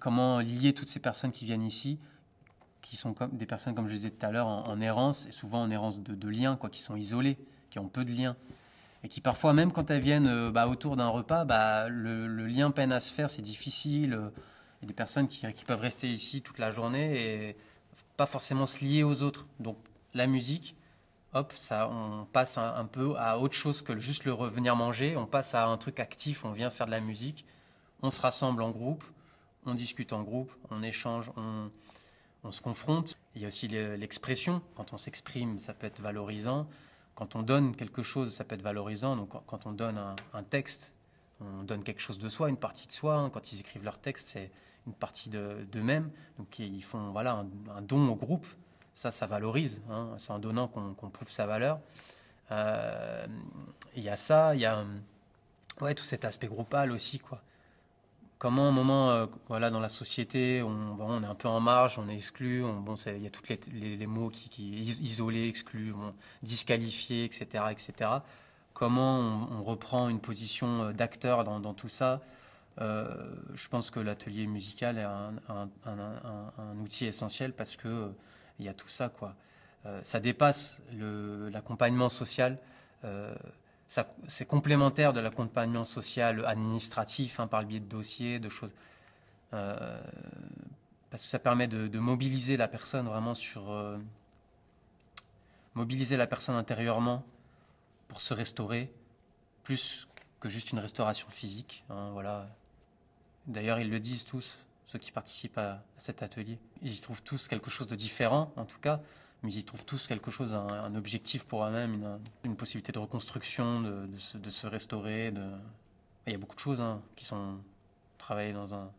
comment lier toutes ces personnes qui viennent ici, qui sont comme des personnes, comme je disais tout à l'heure, en errance, et souvent en errance de liens, quoi, qui sont isolées, qui ont peu de liens. Et qui parfois, même quand elles viennent autour d'un repas, le lien peine à se faire, c'est difficile. Il y a des personnes qui peuvent rester ici toute la journée et pas forcément se lier aux autres. Donc la musique, hop, ça, on passe un peu à autre chose que juste le revenir manger. On passe à un truc actif, on vient faire de la musique, on se rassemble en groupe, on discute en groupe, on échange, on se confronte. Il y a aussi l'expression. Quand on s'exprime, ça peut être valorisant. Quand on donne quelque chose, ça peut être valorisant. Donc, quand on donne un texte, on donne quelque chose de soi, une partie de soi. Hein. Quand ils écrivent leur texte, c'est une partie d'eux-mêmes. Donc, ils font voilà, un don au groupe. Ça valorise. Hein. C'est en donnant qu'on prouve sa valeur. Il y a ça, il y a tout cet aspect groupal aussi, quoi. Comment, à un moment, voilà, dans la société, on est un peu en marge, on est exclu, il y a tous les mots qui isolés, exclus, disqualifiés, etc., etc. Comment on reprend une position d'acteur dans tout ça? Je pense que l'atelier musical est un outil essentiel parce que il y a tout ça, quoi. Ça dépasse l'accompagnement social. C'est complémentaire de l'accompagnement social administratif, hein, par le biais de dossiers, de choses. Parce que ça permet de mobiliser la personne vraiment mobiliser la personne intérieurement pour se restaurer, plus que juste une restauration physique. Hein, voilà. D'ailleurs, ils le disent tous, ceux qui participent à cet atelier. Ils y trouvent tous quelque chose de différent, en tout cas, mais ils y trouvent tous quelque chose, un objectif pour eux-mêmes, une possibilité de reconstruction, de se restaurer. Il y a beaucoup de choses, hein, qui sont travaillées dans un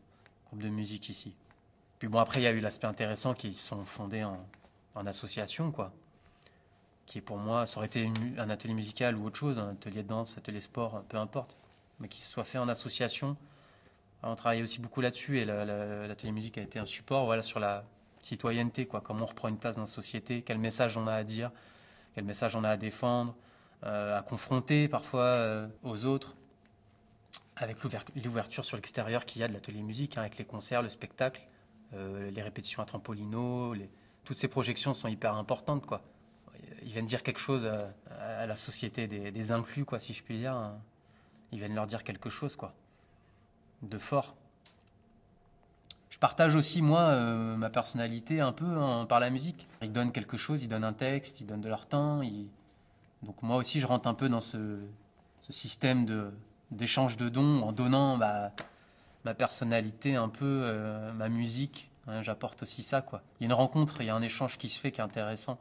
groupe de musique ici. Puis bon, après, il y a eu l'aspect intéressant qui sont fondés en association, quoi. Qui est pour moi, ça aurait été un atelier musical ou autre chose, un atelier de danse, atelier sport, peu importe, mais qui soit fait en association. Alors, on travaillait aussi beaucoup là-dessus et l'atelier musique a été un support, voilà, sur la citoyenneté, quoi. Comment on reprend une place dans la société, quel message on a à dire, quel message on a à défendre, à confronter parfois aux autres, avec l'ouverture sur l'extérieur qu'il y a de l'atelier musique, hein, avec les concerts, le spectacle, les répétitions à Trampolino, toutes ces projections sont hyper importantes, quoi. Ils viennent dire quelque chose à la société des inclus, quoi, si je puis dire. Hein. Ils viennent leur dire quelque chose, quoi, de fort. Je partage aussi, moi, ma personnalité un peu, hein, par la musique. Ils donnent quelque chose, ils donnent un texte, ils donnent de leur temps. Donc moi aussi, je rentre un peu dans ce système d'échange de dons, en donnant ma personnalité un peu, ma musique. Hein, j'apporte aussi ça, quoi. Il y a une rencontre, il y a un échange qui se fait qui est intéressant.